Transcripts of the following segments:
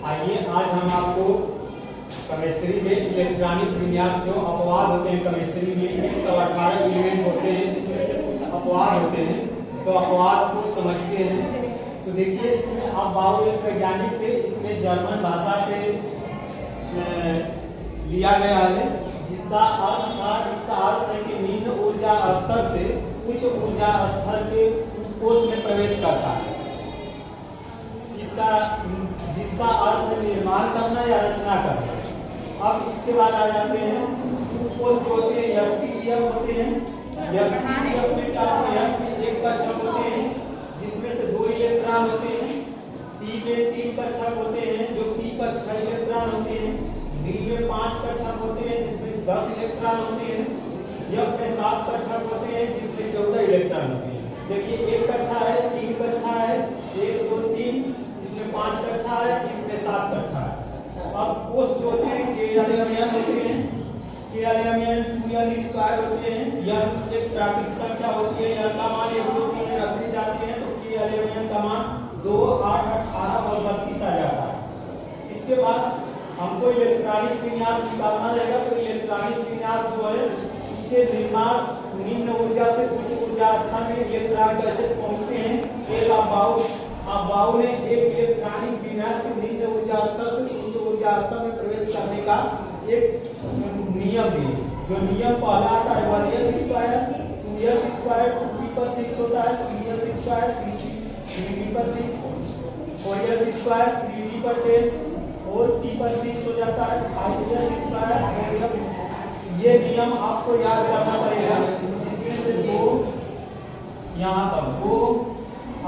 आइए आज हम आपको केमिस्ट्री में इलेक्ट्रॉनिक विन्यास जो अपवाद होते हैं केमिस्ट्री में 118 एलिमेंट होते हैं जिसमें से कुछ अपवाद होते हैं, तो अपवाद को समझते हैं। तो देखिए इसमें अब बाउ एक वैज्ञानिक थे, इसमें जर्मन भाषा से लिया गया है जिसका अर्थ था, इसका अर्थ है कि निम्न ऊर्जा स्तर से उच्च ऊर्जा स्तर के कोष में प्रवेश करता है। इसका जिसका अर्थ है निर्माण करना या रचना करना। अब इसके बाद आ जाते हैं कोष जो होते हैं एसपीटीएफ होते हैं। एसपीटीएफ में क्या होते हैं? एस में एक कक्षक होते हैं जिसमें से 2 इलेक्ट्रॉन होते हैं। टी में 3 कक्षक होते हैं जो पी पर 6 इलेक्ट्रॉन होते हैं। डी में 5 कक्षक होते हैं जिसमें 10 इलेक्ट्रॉन होते हैं। एफ में 7 कक्षक होते हैं जिसमें 14 इलेक्ट्रॉन होते हैं। देखिए एक कक्षा है, 3 कक्षा है, 1 2 3, इसमें 5 कक्षा है, इसमें 7 कक्षा है। अब कोष जो होते हैं केएलएमएन होते हैं, केएलएमएन 2n स्क्वायर होते हैं। यह एक प्राकृतिक संख्या होती है, यह का मान 1 2 3 रखने जाते हैं तो केएलएमएन का मान 2 8 18 और 32 आ जाता है। इसके बाद हमको इलेक्ट्रॉनिक विन्यास निकालना रहेगा, तो इलेक्ट्रॉनिक विन्यास जो है उसके निर्माण निम्न ऊर्जा से उच्च ऊर्जा स्तर में इलेक्ट्रॉन कैसे पहुंचते हैं। एक बाउ ने एक इलेक्ट्रॉनिक विन्यास के निम्न ऊर्जा स्तर से उच्च ऊर्जा स्तर में प्रवेश करने का एक नियम दिए। जो नियम पहला आता है 1s square 2s square 2p पर 6 होता है, 3s स्क्वायर 3p पर 6, 4s स्क्वायर 3d पर 10 और p पर 6 हो जाता है 5s स्क्वायर। ये नियम आपको याद करना पड़ेगा जिसमें से 2 यहाँ पर 2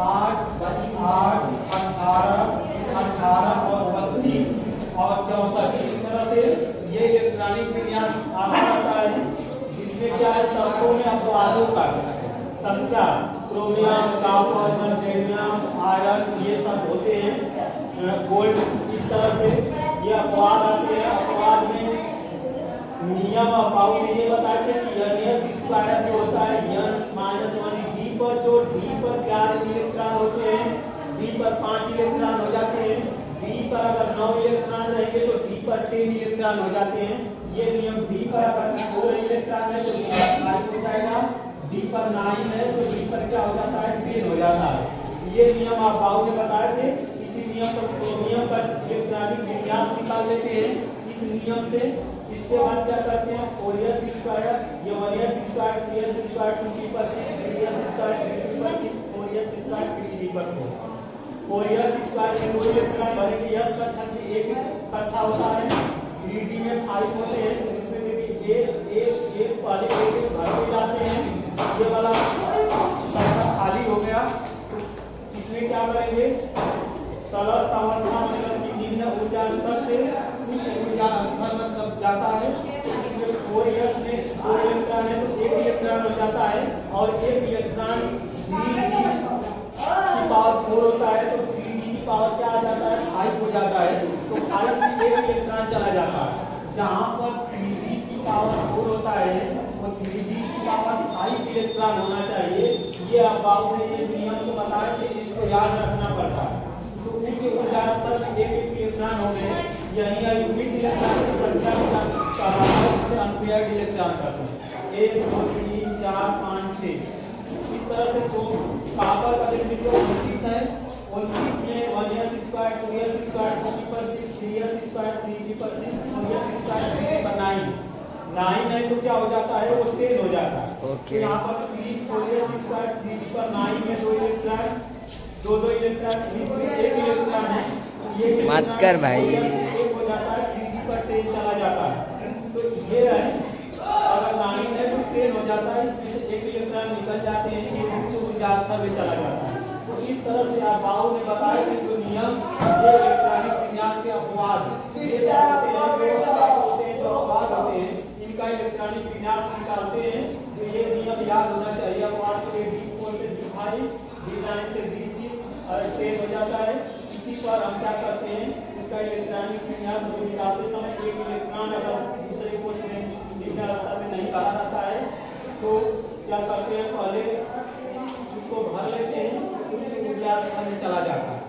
8 8 18 18 और 32 और 64 इस तरह से ये इलेक्ट्रॉनिक विन्यास आता रहता है जिसमें क्या है तत्वों में अपवादों का संख्या क्रोमियम कॉपर मैग्नीशियम आयरन ये सब होते हैं गोल्ड। इस तरह से ये अपवाद आते हैं। अपवाद में नियम बाउ में ये बताते हैं कि n स्क्वायर जो होता है n-1 d पर जो d पर 4 इलेक्ट्रॉन होते हैं, d पर 5 इलेक्ट्रॉन हो जाते हैं, d पर अगर 9 इलेक्ट्रॉन रहेंगे तो d पर 10 इलेक्ट्रॉन हो जाते हैं। ये नियम d पर अगर 4 इलेक्ट्रॉन है तो d पर 5 हो जाएगा, d पर 9 है तो d पर क्या हो जाता है 10 हो जाता है। ये नियम आप बाउ ने बताए थे। इसी नियम पर क्रोमियम का इलेक्ट्रॉनिक विन्यास निकाल लेते हैं इस नियम से। इसके बाद क्या करते हैं 4s स्क्वायर ये 1s square 3s square 2p पर 6 3s स्क्वायर 3p पर 6 4s स्क्वायर 3d पर 4 4s स्क्वायर में 2 इलेक्ट्रॉन भरेंगे। s कक्षा में एक कक्षा होता है, 3d में 5 होते हैं जिसमें देखिए एक पहले एक भरते जाते हैं। ये वाला कक्षा खाली हो गया तो इसमें क्या करेंगे तटस्थ अवस्था मतलब कि निम्न ऊर्जा स्तर से उच्च ऊर्जा स्तर मतलब जाता है। इसमें 4s में 2 इलेक्ट्रॉन है तो 1 इलेक्ट्रॉन हो जाता है और 1 इलेक्ट्रॉन 3d की पावर 4 होता है तो 3d की पावर क्या आ जाता है 5 हो जाता है। तो 5 में 1 इलेक्ट्रॉन चला जाता है। जहां पर 3d की पावर 4 होता है वो 3d की पावर 5 इलेक्ट्रॉन होना चाहिए। ये अब बाबू ने ये नियम को बताया कि इसको याद रखना पड़ता है। तो उच्च ऊर्जा स्तर में 1 इलेक्ट्रॉन हो गए, यही अयुग्मित इलेक्ट्रॉन की संख्या कहलाता है जिसे अनपेयर्ड इलेक्ट्रॉन कहते हैं। 1 2 3 4 5 6 इस तरह से। तो कॉपर का देखिए 29 है, 29 में 1s square 2s square 2p पर 6 3s स्क्वायर 3p पर 6 4s स्क्वायर 3p पर 9 है तो क्या हो जाता है वो 10 हो जाता है। तो यहाँ पर 3 4s स्क्वायर 3p पर 9 में 2 इलेक्ट्रॉन 2 इलेक्ट्रॉन इसमें 1 इलेक्ट्रॉन है ये मत कर भाई 1 हो जाता है 3d पर 10 चला जाता है। तो ये है अगर 9 है तो 10 हो जाता है, इसमें से 1 इलेक्ट्रॉन निकल जाते हैं, ये उच्च ऊर्जा स्तर में चला जाता है। तो इस तरह से आप बाउ ने बताया कि जो नियम ये इलेक्ट्रॉनिक विन्यास के अपवाद ये सब होते हैं जो अपवाद होते हैं इनका इलेक्ट्रॉनिक विन्यास निकालते हैं। जो ये नियम याद होना चाहिए। अपवाद के लिए D4 से D5 D9 से D6 और 10 हो जाता है। इसी पर हम क्या करते हैं इसका इलेक्ट्रॉनिक विन्यास निकालते समय 1 इलेक्ट्रॉन अगर दूसरे कोष में निम्न स्तर में नहीं भरा जाता है तो क्या करते हैं पहले उसको भर लेते हैं, उच्च ऊर्जा स्तर में चला जाता है।